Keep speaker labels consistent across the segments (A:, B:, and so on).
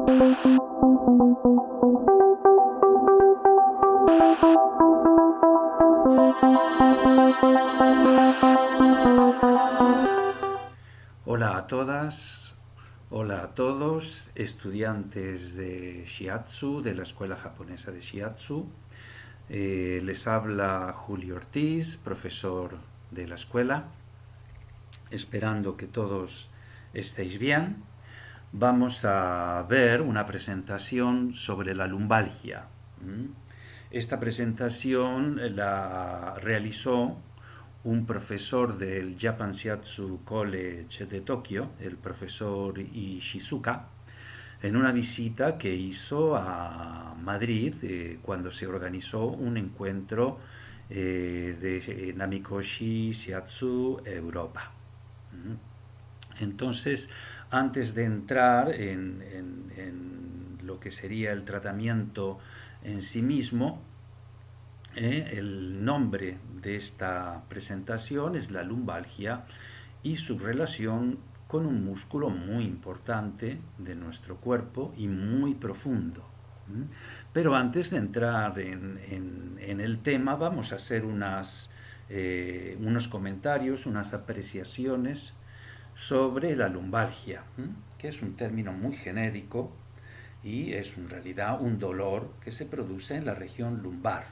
A: Hola a todas, hola a todos, estudiantes de Shiatsu, de la Escuela Japonesa de Shiatsu. Les habla Julio Ortiz, profesor de la escuela, esperando que todos estéis bien. Vamos a ver una presentación sobre la lumbalgia. Esta presentación la realizó un profesor del Japan Shiatsu College de Tokio, el profesor Ishizuka, en una visita que hizo a Madrid cuando se organizó un encuentro de Namikoshi Shiatsu Europa. Entonces, antes de entrar en lo que sería el tratamiento en sí mismo, el nombre de esta presentación es la lumbalgia y su relación con un músculo muy importante de nuestro cuerpo y muy profundo. Pero antes de entrar en el tema, vamos a hacer unos comentarios, unas apreciaciones sobre la lumbalgia, que es un término muy genérico y es en realidad un dolor que se produce en la región lumbar.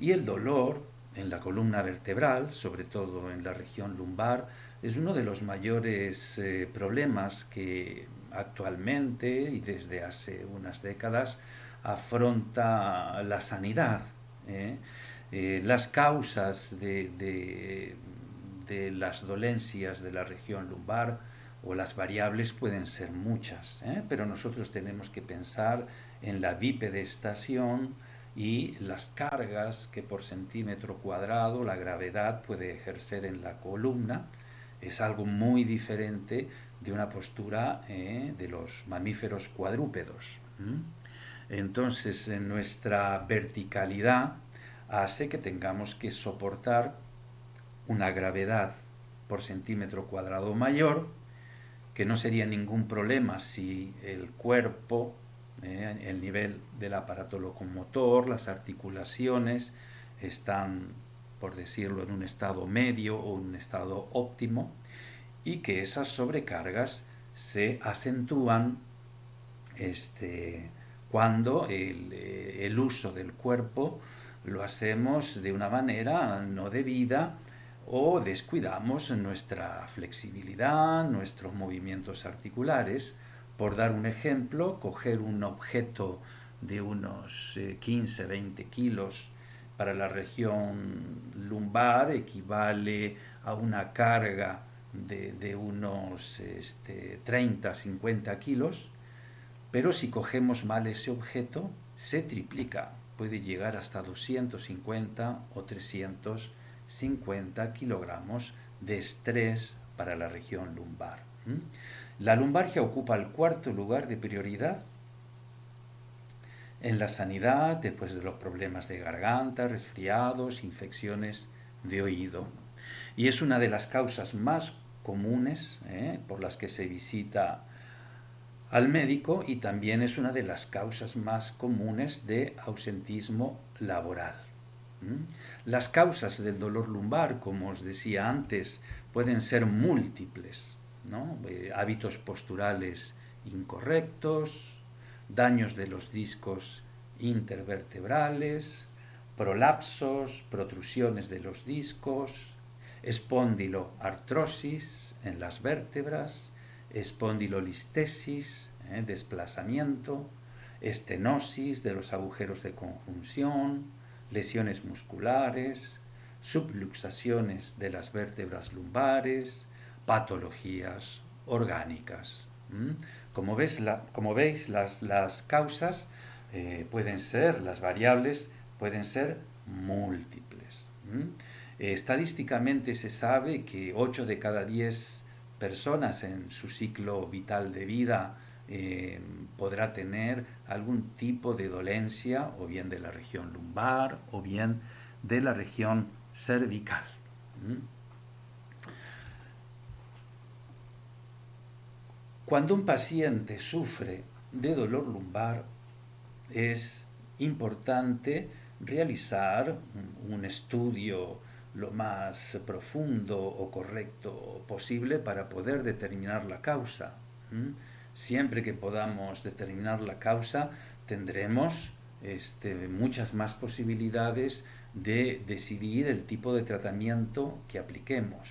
A: Y el dolor en la columna vertebral, sobre todo en la región lumbar, es uno de los mayores problemas que actualmente y desde hace unas décadas afronta la sanidad. Las causas de las dolencias de la región lumbar o las variables pueden ser muchas, pero nosotros tenemos que pensar en la bipedestación y las cargas que por centímetro cuadrado la gravedad puede ejercer en la columna. Es algo muy diferente de una postura de los mamíferos cuadrúpedos. Entonces, nuestra verticalidad hace que tengamos que soportar una gravedad por centímetro cuadrado mayor, que no sería ningún problema si el cuerpo, el nivel del aparato locomotor, las articulaciones están, por decirlo, en un estado medio o un estado óptimo, y que esas sobrecargas se acentúan cuando el uso del cuerpo lo hacemos de una manera no debida o descuidamos nuestra flexibilidad, nuestros movimientos articulares. Por dar un ejemplo, coger un objeto de unos 15-20 kilos para la región lumbar equivale a una carga de unos 30-50 kilos, pero si cogemos mal ese objeto, se triplica, puede llegar hasta 250 o 350 kilogramos de estrés para la región lumbar. La lumbalgia ocupa el cuarto lugar de prioridad en la sanidad después de los problemas de garganta, resfriados, infecciones de oído. Y es una de las causas más comunes por las que se visita al médico, y también es una de las causas más comunes de ausentismo laboral. Las causas del dolor lumbar, como os decía antes, pueden ser múltiples, ¿no? Hábitos posturales incorrectos, daños de los discos intervertebrales, prolapsos, protrusiones de los discos, espondiloartrosis en las vértebras, espondilolistesis, desplazamiento, estenosis de los agujeros de conjunción, lesiones musculares, subluxaciones de las vértebras lumbares, patologías orgánicas. Como veis, las causas pueden ser, las variables pueden ser múltiples. Estadísticamente se sabe que 8 de cada 10 personas en su ciclo vital de vida podrá tener algún tipo de dolencia, o bien de la región lumbar o bien de la región cervical. Cuando un paciente sufre de dolor lumbar, es importante realizar un estudio lo más profundo o correcto posible para poder determinar la causa. Siempre que podamos determinar la causa, tendremos muchas más posibilidades de decidir el tipo de tratamiento que apliquemos.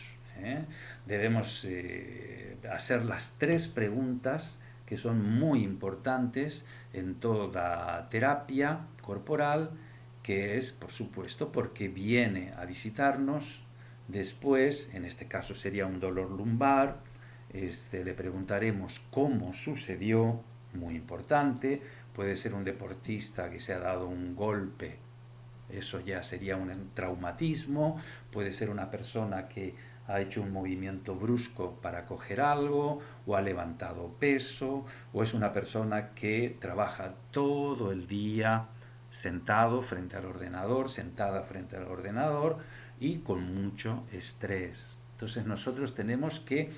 A: Debemos hacer las tres preguntas que son muy importantes en toda terapia corporal, que es, por supuesto, porque viene a visitarnos. Después, en este caso sería un dolor lumbar, le preguntaremos cómo sucedió, muy importante. Puede ser un deportista que se ha dado un golpe, eso ya sería un traumatismo. Puede ser una persona que ha hecho un movimiento brusco para coger algo, o ha levantado peso, o es una persona que trabaja todo el día sentado frente al ordenador, sentada frente al ordenador y con mucho estrés. Entonces nosotros tenemos que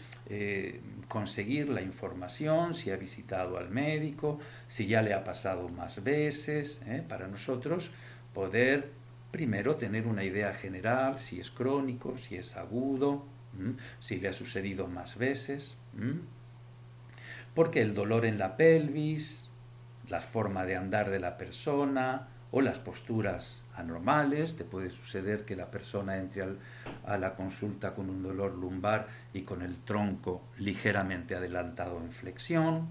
A: conseguir la información, si ha visitado al médico, si ya le ha pasado más veces, para nosotros poder primero tener una idea general, si es crónico, si es agudo, si le ha sucedido más veces, porque el dolor en la pelvis, la forma de andar de la persona o las posturas anormales, te puede suceder que la persona entre a la consulta con un dolor lumbar y con el tronco ligeramente adelantado en flexión.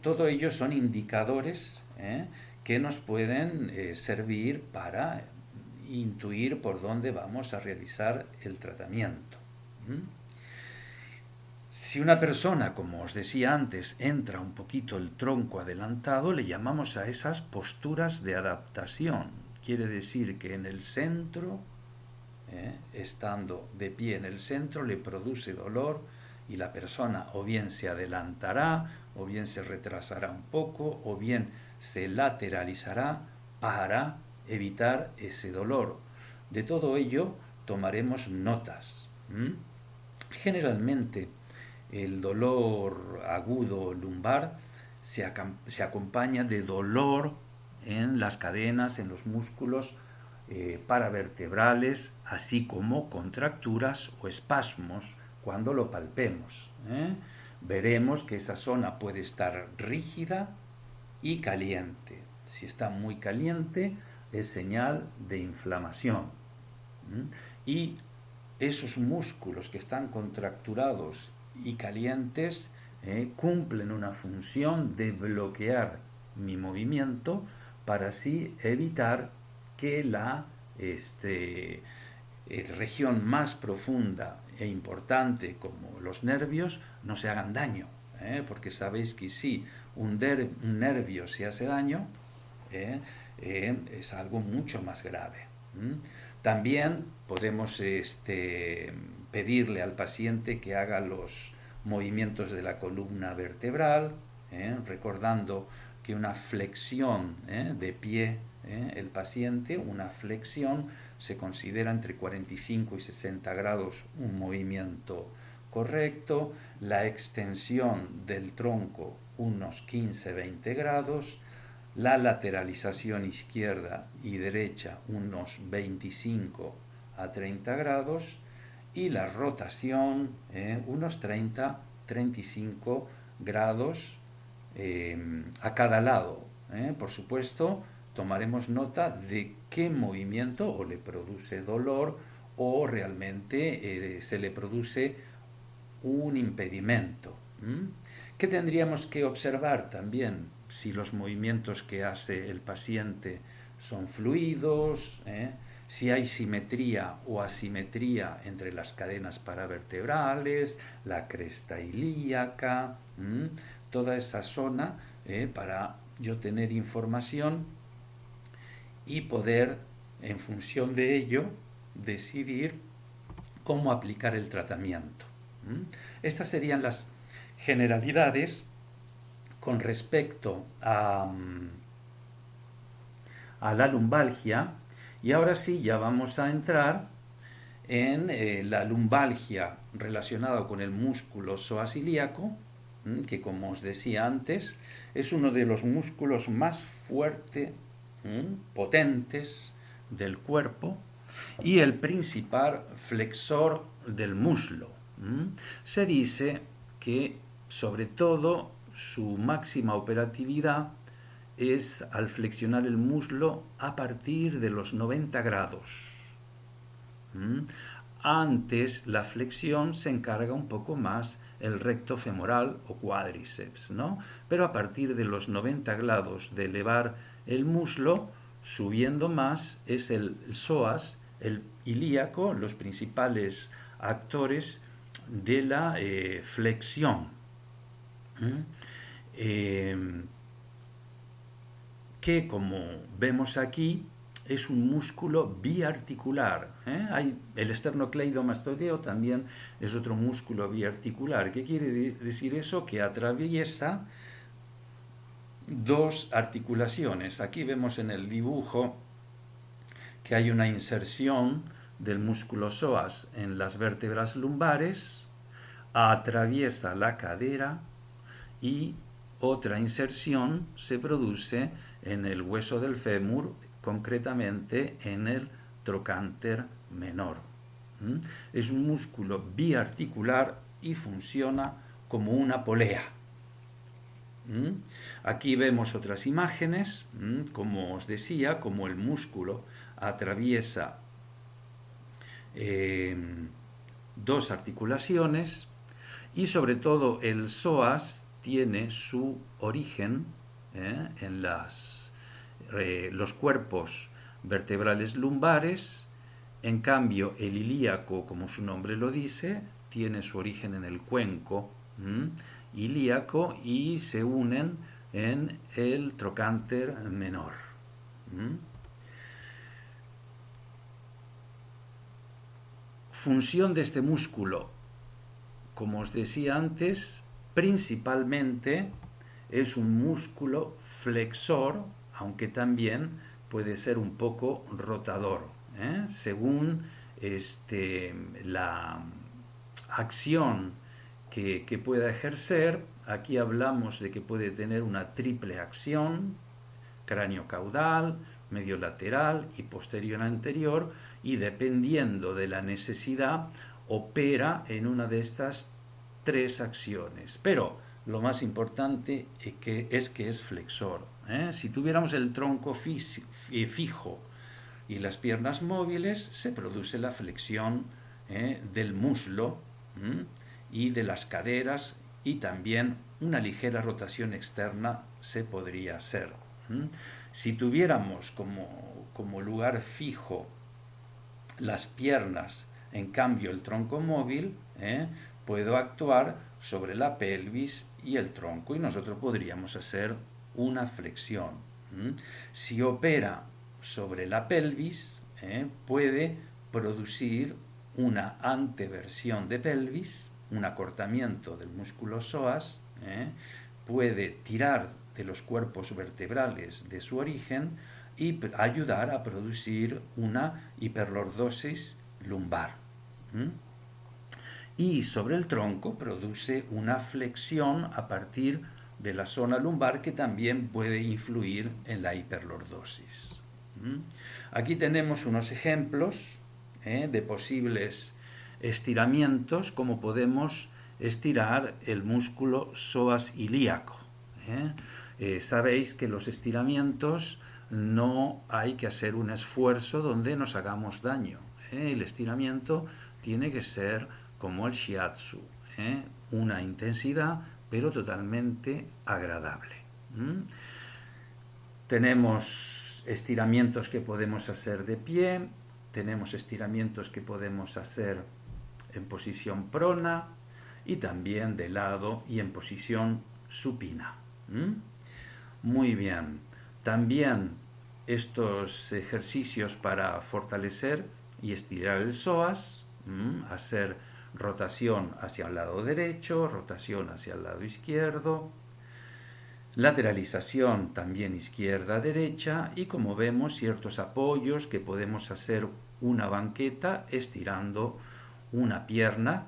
A: Todo ello son indicadores que nos pueden servir para intuir por dónde vamos a realizar el tratamiento. Si una persona, como os decía antes, entra un poquito el tronco adelantado, le llamamos a esas posturas de adaptación. Quiere decir que en el centro, estando de pie en el centro, le produce dolor y la persona o bien se adelantará, o bien se retrasará un poco, o bien se lateralizará para evitar ese dolor. De todo ello tomaremos notas. Generalmente el dolor agudo lumbar se acompaña de dolor en las cadenas, en los músculos paravertebrales, así como contracturas o espasmos cuando lo palpemos. Veremos que esa zona puede estar rígida y caliente. Si está muy caliente, es señal de inflamación. Y esos músculos que están contracturados y calientes cumplen una función de bloquear mi movimiento para así evitar que la región más profunda e importante como los nervios no se hagan daño, porque sabéis que si un nervio se hace daño, es algo mucho más grave. También podemos pedirle al paciente que haga los movimientos de la columna vertebral, recordando que una flexión de pie, el paciente, una flexión se considera entre 45 y 60 grados un movimiento correcto, la extensión del tronco unos 15-20 grados, la lateralización izquierda y derecha unos 25 a 30 grados y la rotación unos 30-35 grados a cada lado. Por supuesto, tomaremos nota de qué movimiento o le produce dolor o realmente se le produce un impedimento. ¿Qué tendríamos que observar también? Si los movimientos que hace el paciente son fluidos, si hay simetría o asimetría entre las cadenas paravertebrales, la cresta ilíaca, toda esa zona, para yo tener información y poder, en función de ello, decidir cómo aplicar el tratamiento. Estas serían las generalidades con respecto a la lumbalgia. Y ahora sí, ya vamos a entrar en la lumbalgia relacionada con el músculo psoas ilíaco, que como os decía antes, es uno de los músculos más fuertes, potentes del cuerpo y el principal flexor del muslo. Se dice que sobre todo su máxima operatividad es al flexionar el muslo a partir de los 90 grados. Antes la flexión se encarga un poco más el recto femoral o cuádriceps, ¿no? Pero a partir de los 90 grados de elevar el muslo, subiendo más, es el psoas, el ilíaco, los principales actores de la flexión. Que como vemos aquí es un músculo biarticular. Hay el esternocleidomastodeo también es otro músculo biarticular. ¿Qué quiere decir eso? Que atraviesa dos articulaciones. Aquí vemos en el dibujo que hay una inserción del músculo psoas en las vértebras lumbares, atraviesa la cadera y otra inserción se produce en el hueso del fémur, concretamente en el trocánter menor. Es un músculo biarticular y funciona como una polea. Aquí vemos otras imágenes, como os decía, como el músculo atraviesa dos articulaciones y sobre todo el psoas tiene su origen en los cuerpos vertebrales lumbares. En cambio, el ilíaco, como su nombre lo dice, tiene su origen en el cuenco ilíaco y se unen en el trocánter menor. Función de este músculo, como os decía antes, principalmente es un músculo flexor, aunque también puede ser un poco rotador, según la acción que pueda ejercer. Aquí hablamos de que puede tener una triple acción, cráneo caudal, medio lateral y posterior anterior, y dependiendo de la necesidad opera en una de estas tres acciones. Pero lo más importante es que es flexor. Si tuviéramos el tronco fijo y las piernas móviles, se produce la flexión del muslo y de las caderas, y también una ligera rotación externa se podría hacer. Si tuviéramos como lugar fijo las piernas, en cambio el tronco móvil, puedo actuar sobre la pelvis y el tronco y nosotros podríamos hacer una flexión. Si opera sobre la pelvis, puede producir una anteversión de pelvis, un acortamiento del músculo psoas, puede tirar de los cuerpos vertebrales de su origen y ayudar a producir una hiperlordosis lumbar. Y sobre el tronco produce una flexión a partir de la zona lumbar que también puede influir en la hiperlordosis. Aquí tenemos unos ejemplos de posibles estiramientos, como podemos estirar el músculo psoas ilíaco. Sabéis que los estiramientos no hay que hacer un esfuerzo donde nos hagamos daño. El estiramiento tiene que ser como el shiatsu, una intensidad pero totalmente agradable. Tenemos estiramientos que podemos hacer de pie, tenemos estiramientos que podemos hacer en posición prona y también de lado y en posición supina. Muy bien. También estos ejercicios para fortalecer y estirar el psoas, hacer rotación hacia el lado derecho, rotación hacia el lado izquierdo, lateralización también izquierda-derecha y como vemos ciertos apoyos que podemos hacer una banqueta estirando una pierna,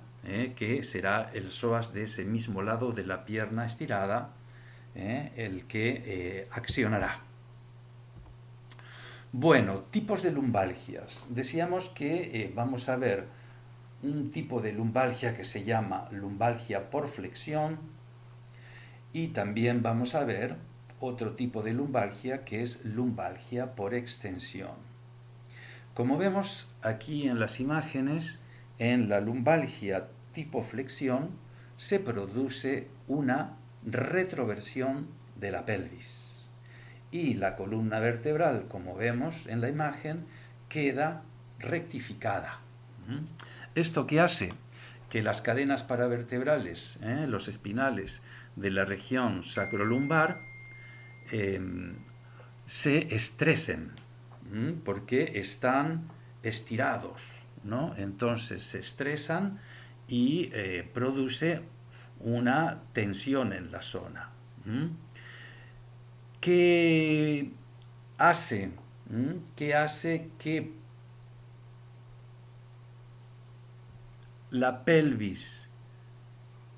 A: que será el psoas de ese mismo lado de la pierna estirada, el que accionará. Bueno, tipos de lumbalgias. Decíamos que vamos a ver un tipo de lumbalgia que se llama lumbalgia por flexión, y también vamos a ver otro tipo de lumbalgia que es lumbalgia por extensión. Como vemos aquí en las imágenes, en la lumbalgia tipo flexión se produce una retroversión de la pelvis y la columna vertebral, como vemos en la imagen, queda rectificada. ¿Esto qué hace? Que las cadenas paravertebrales, los espinales de la región sacrolumbar, se estresen, porque están estirados, ¿no? Entonces se estresan y produce una tensión en la zona. ¿Qué hace? ¿Qué hace que la pelvis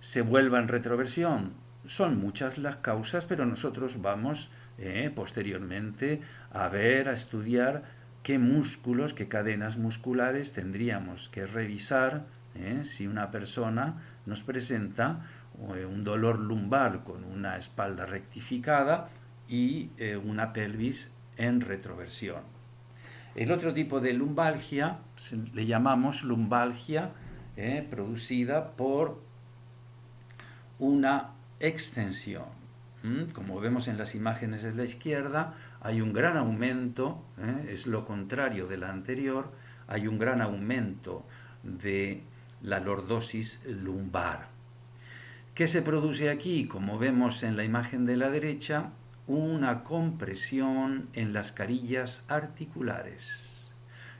A: se vuelva en retroversión? Son muchas las causas, pero nosotros vamos posteriormente a ver, a estudiar qué músculos, qué cadenas musculares tendríamos que revisar si una persona nos presenta un dolor lumbar con una espalda rectificada y una pelvis en retroversión. El otro tipo de lumbalgia le llamamos lumbalgia producida por una extensión. Como vemos en las imágenes de la izquierda, hay un gran aumento, es lo contrario de la anterior, hay un gran aumento de la lordosis lumbar. ¿Qué se produce aquí? Como vemos en la imagen de la derecha, una compresión en las carillas articulares,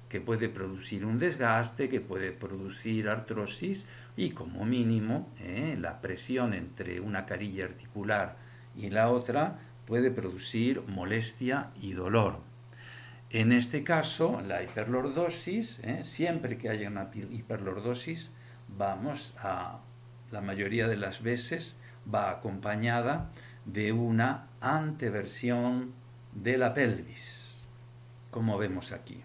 A: que puede producir un desgaste, que puede producir artrosis y como mínimo la presión entre una carilla articular y la otra puede producir molestia y dolor. En este caso, la hiperlordosis, siempre que haya una hiperlordosis, la mayoría de las veces va acompañada de una anteversión de la pelvis, como vemos aquí.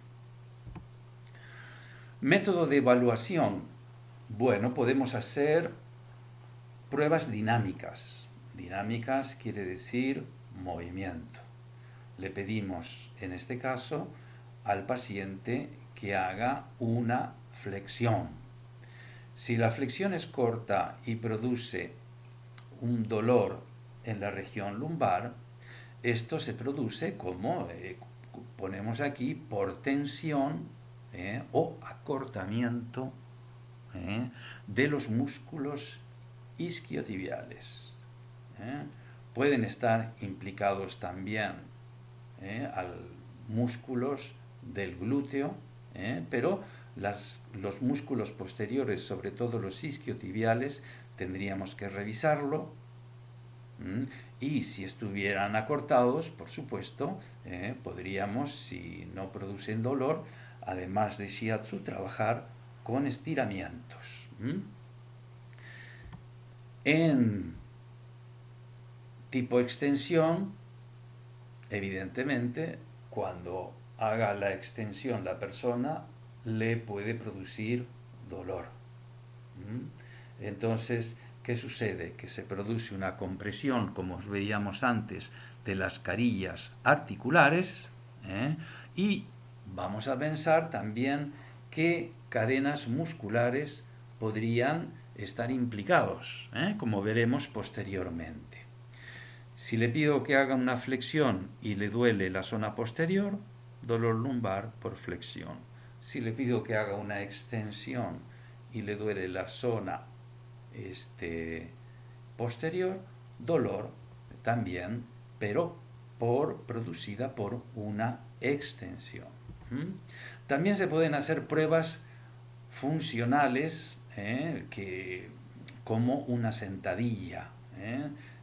A: Método de evaluación. Bueno, podemos hacer pruebas dinámicas. Dinámicas quiere decir movimiento. Le pedimos, en este caso, al paciente que haga una flexión. Si la flexión es corta y produce un dolor en la región lumbar, esto se produce como ponemos aquí por tensión o acortamiento de los músculos isquiotibiales. Pueden estar implicados también músculos del glúteo, pero los músculos posteriores, sobre todo los isquiotibiales, tendríamos que revisarlo. Y si estuvieran acortados, por supuesto, podríamos, si no producen dolor, además de shiatsu, trabajar con estiramientos. En tipo extensión, evidentemente, cuando haga la extensión la persona, le puede producir dolor. Entonces, ¿qué sucede? Que se produce una compresión, como veíamos antes, de las carillas articulares, y vamos a pensar también qué cadenas musculares podrían estar implicados, como veremos posteriormente. Si le pido que haga una flexión y le duele la zona posterior, dolor lumbar por flexión. Si le pido que haga una extensión y le duele la zona posterior, dolor también, pero producida por una extensión. También se pueden hacer pruebas funcionales como una sentadilla.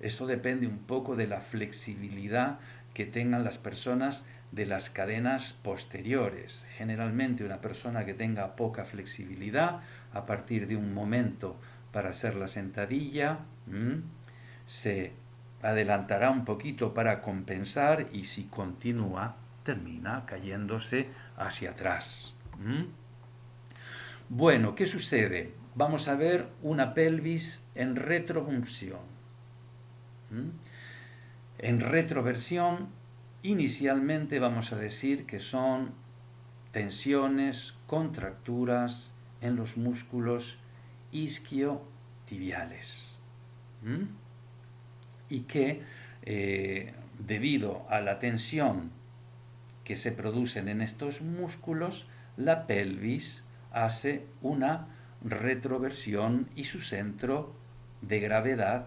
A: Esto depende un poco de la flexibilidad que tengan las personas de las cadenas posteriores. Generalmente una persona que tenga poca flexibilidad, a partir de un momento para hacer la sentadilla, se adelantará un poquito para compensar y si continúa, termina cayéndose hacia atrás. Bueno, ¿qué sucede? Vamos a ver una pelvis en retroversión. En retroversión, inicialmente vamos a decir que son tensiones, contracturas en los músculos isquiotibiales. Y que debido a la tensión que se producen en estos músculos, la pelvis hace una retroversión y su centro de gravedad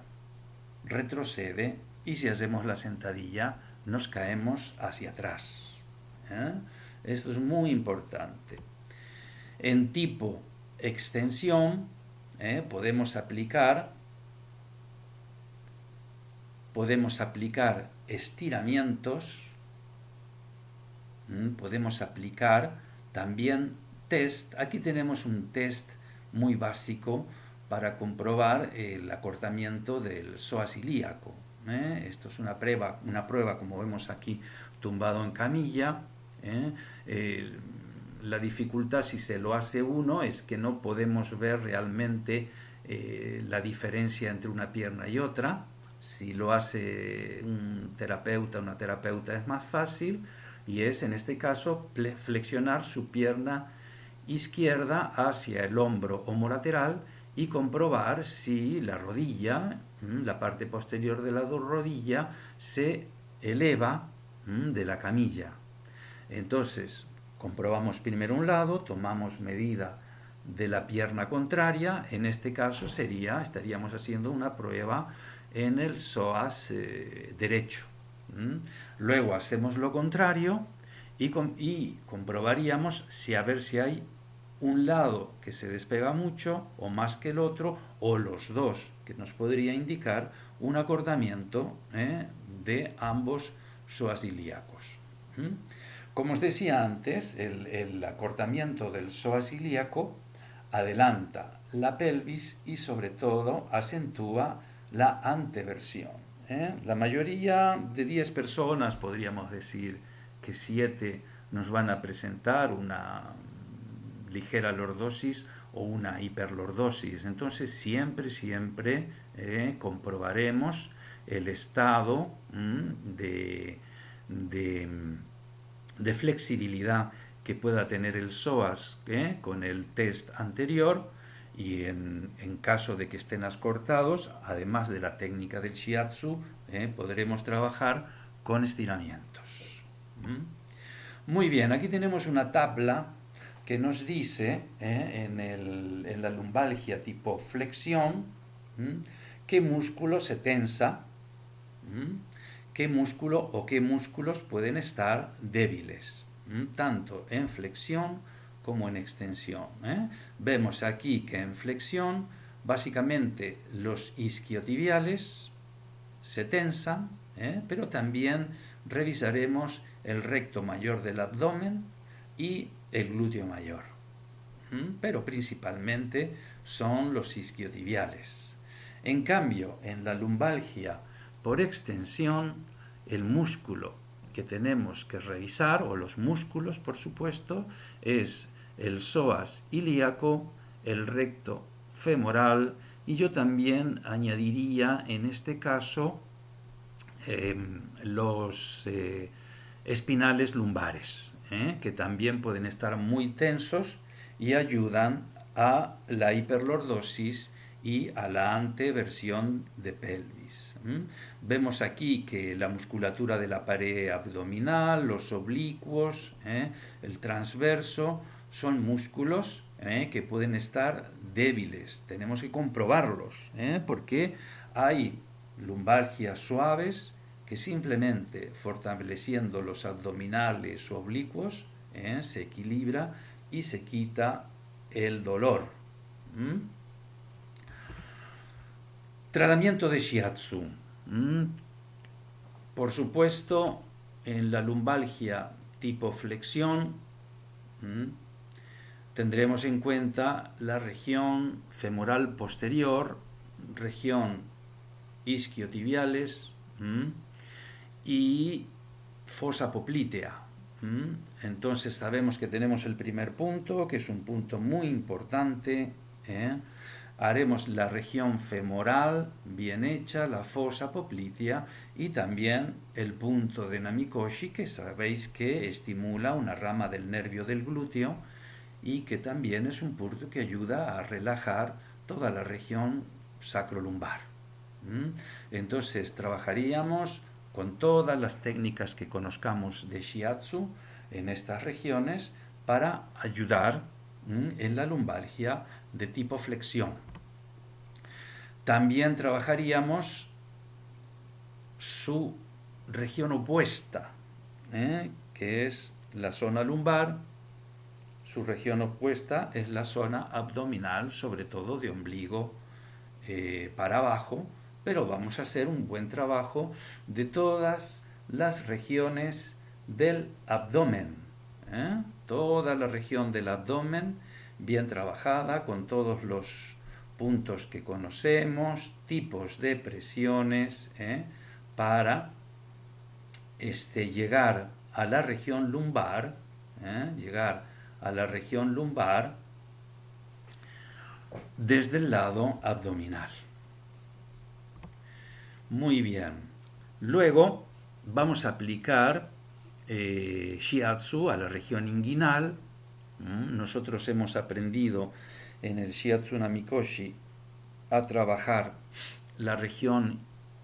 A: retrocede y si hacemos la sentadilla nos caemos hacia atrás. Esto es muy importante. En tipo extensión podemos aplicar estiramientos, podemos aplicar también test. Aquí tenemos un test muy básico para comprobar el acortamiento del psoas ilíaco. Esto es una prueba, como vemos aquí, tumbado en camilla. La dificultad si se lo hace uno es que no podemos ver realmente la diferencia entre una pierna y otra. Si lo hace un terapeuta, una terapeuta es más fácil y es en este caso flexionar su pierna izquierda hacia el hombro homolateral y comprobar si la rodilla, la parte posterior de la rodilla, se eleva de la camilla. Entonces, comprobamos primero un lado, tomamos medida de la pierna contraria, en este caso estaríamos haciendo una prueba en el psoas derecho. Luego hacemos lo contrario y comprobaríamos a ver si hay un lado que se despega mucho o más que el otro o los dos, que nos podría indicar un acortamiento de ambos psoas ilíacos. Como os decía antes, el acortamiento del psoas ilíaco adelanta la pelvis y sobre todo acentúa la anteversión. La mayoría de 10 personas, podríamos decir que 7 nos van a presentar una ligera lordosis o una hiperlordosis. Entonces siempre comprobaremos el estado de flexibilidad que pueda tener el psoas con el test anterior y en caso de que estén acortados, además de la técnica del shiatsu, podremos trabajar con estiramientos. Muy bien, aquí tenemos una tabla que nos dice en la lumbalgia tipo flexión qué músculo se tensa, qué músculo o qué músculos pueden estar débiles, tanto en flexión como en extensión. Vemos aquí que en flexión básicamente los isquiotibiales se tensan, pero también revisaremos el recto mayor del abdomen y el glúteo mayor. Pero principalmente son los isquiotibiales. En cambio, en la lumbalgia por extensión, el músculo que tenemos que revisar, o los músculos por supuesto, es el psoas ilíaco, el recto femoral y yo también añadiría en este caso los espinales lumbares, que también pueden estar muy tensos y ayudan a la hiperlordosis y a la anteversión de pelvis. Vemos aquí que la musculatura de la pared abdominal, los oblicuos, el transverso, son músculos que pueden estar débiles. Tenemos que comprobarlos, porque hay lumbalgias suaves que simplemente fortaleciendo los abdominales o oblicuos se equilibra y se quita el dolor. Tratamiento de shiatsu. Por supuesto, en la lumbalgia tipo flexión, tendremos en cuenta la región femoral posterior, región isquiotibiales y fosa poplitea. Entonces sabemos que tenemos el primer punto, que es un punto muy importante. Haremos la región femoral bien hecha, la fosa poplitea y también el punto de Namikoshi, que sabéis que estimula una rama del nervio del glúteo y que también es un punto que ayuda a relajar toda la región sacrolumbar. Entonces trabajaríamos con todas las técnicas que conozcamos de Shiatsu en estas regiones para ayudar en la lumbalgia de tipo flexión. También trabajaríamos su región opuesta, que es la zona lumbar. Su región opuesta es la zona abdominal, sobre todo de ombligo para abajo, pero vamos a hacer un buen trabajo de todas las regiones del abdomen. Toda la región del abdomen bien trabajada con todos los puntos que conocemos, tipos de presiones, para llegar a la región lumbar, llegar a la región lumbar desde el lado abdominal. Muy bien. Luego vamos a aplicar Shiatsu a la región inguinal. Nosotros hemos aprendido en el Shiatsu Namikoshi a trabajar la región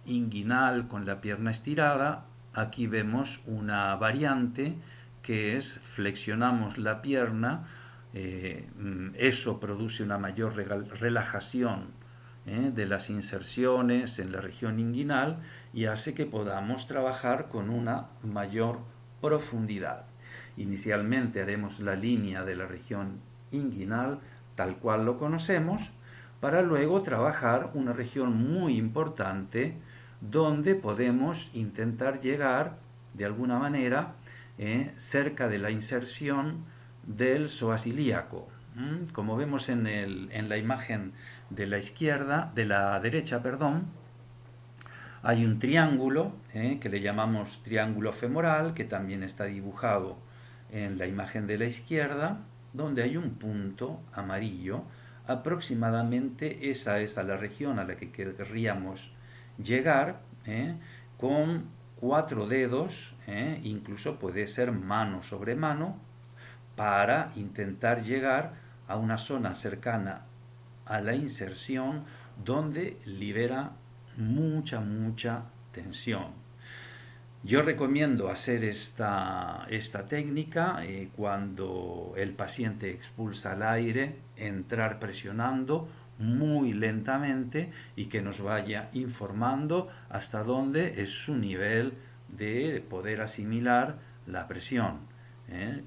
A: inguinal con la pierna estirada. Aquí vemos una variante que es flexionamos la pierna, eso produce una mayor relajación de las inserciones en la región inguinal y hace que podamos trabajar con una mayor profundidad. Inicialmente haremos la línea de la región inguinal tal cual lo conocemos, para luego trabajar una región muy importante donde podemos intentar llegar de alguna manera cerca de la inserción del psoas ilíaco. Como vemos en la imagen de la derecha, hay un triángulo que le llamamos triángulo femoral, que también está dibujado en la imagen de la izquierda, donde hay un punto amarillo. Aproximadamente esa es la región a la que querríamos llegar, con 4 dedos, incluso puede ser mano sobre mano, para intentar llegar a una zona cercana a la inserción donde libera mucha tensión. Yo recomiendo hacer esta técnica cuando el paciente expulsa el aire, entrar presionando muy lentamente y que nos vaya informando hasta dónde es su nivel de poder asimilar la presión.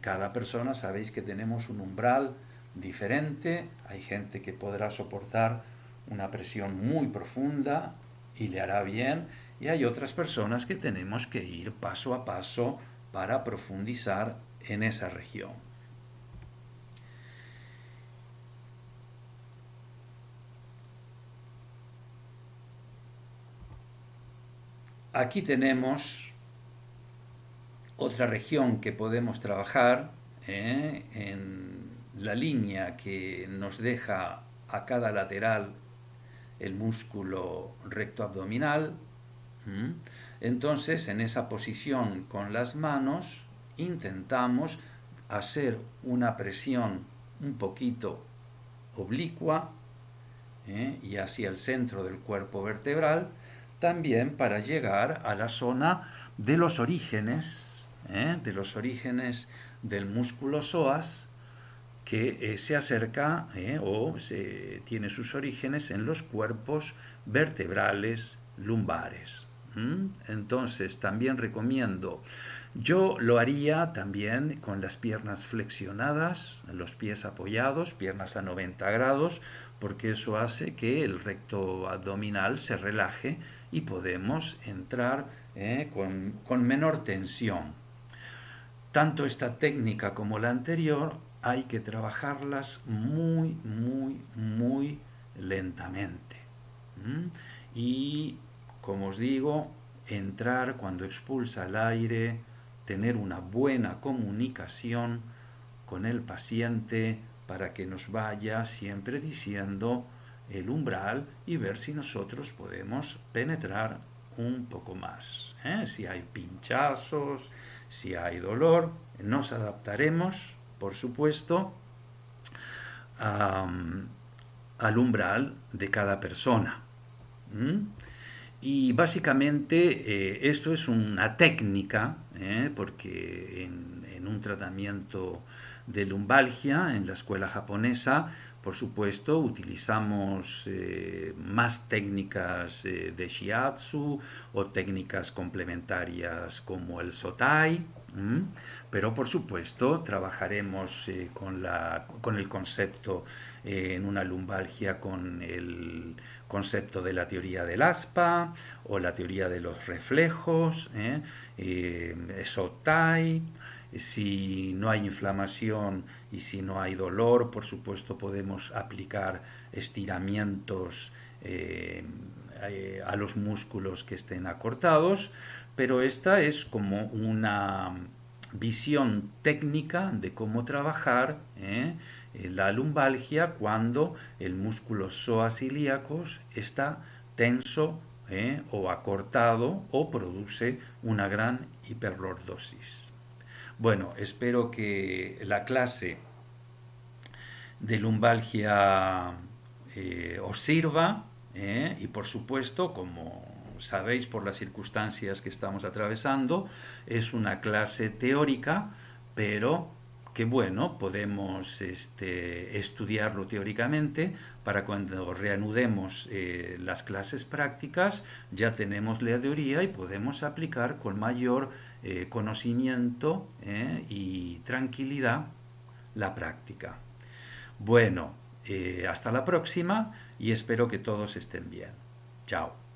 A: Cada persona, sabéis que tenemos un umbral diferente, hay gente que podrá soportar una presión muy profunda y le hará bien, y hay otras personas que tenemos que ir paso a paso para profundizar en esa región. Aquí tenemos otra región que podemos trabajar en la línea que nos deja a cada lateral el músculo recto abdominal. Entonces, en esa posición con las manos intentamos hacer una presión un poquito oblicua y hacia el centro del cuerpo vertebral, también para llegar a la zona de los orígenes del músculo psoas, que se acerca tiene sus orígenes en los cuerpos vertebrales lumbares. Entonces también recomiendo, yo lo haría también con las piernas flexionadas, los pies apoyados, piernas a 90 grados, porque eso hace que el recto abdominal se relaje y podemos entrar con menor tensión. Tanto esta técnica como la anterior hay que trabajarlas muy, muy, muy lentamente. ¿Mm? Y, como os digo, entrar cuando expulsa el aire, tener una buena comunicación con el paciente para que nos vaya siempre diciendo el umbral y ver si nosotros podemos penetrar un poco más. Si hay pinchazos, si hay dolor, nos adaptaremos, por supuesto, a, al umbral de cada persona. ¿Mm? Y básicamente esto es una técnica, porque en un tratamiento de lumbalgia en la escuela japonesa, por supuesto, utilizamos más técnicas de shiatsu o técnicas complementarias como el sotai, pero por supuesto trabajaremos con el concepto en una lumbalgia con el concepto de la teoría del aspa o la teoría de los reflejos, sotai. Si no hay inflamación y si no hay dolor, por supuesto podemos aplicar estiramientos a los músculos que estén acortados, pero esta es como una visión técnica de cómo trabajar la lumbalgia cuando el músculo psoas ilíacos está tenso o acortado o produce una gran hiperlordosis. Bueno, espero que la clase de lumbalgia os sirva y por supuesto, como sabéis por las circunstancias que estamos atravesando, es una clase teórica, pero que bueno, podemos estudiarlo teóricamente para cuando reanudemos las clases prácticas ya tenemos la teoría y podemos aplicar con mayor conocimiento y tranquilidad la práctica. Bueno, hasta la próxima y espero que todos estén bien. Chao.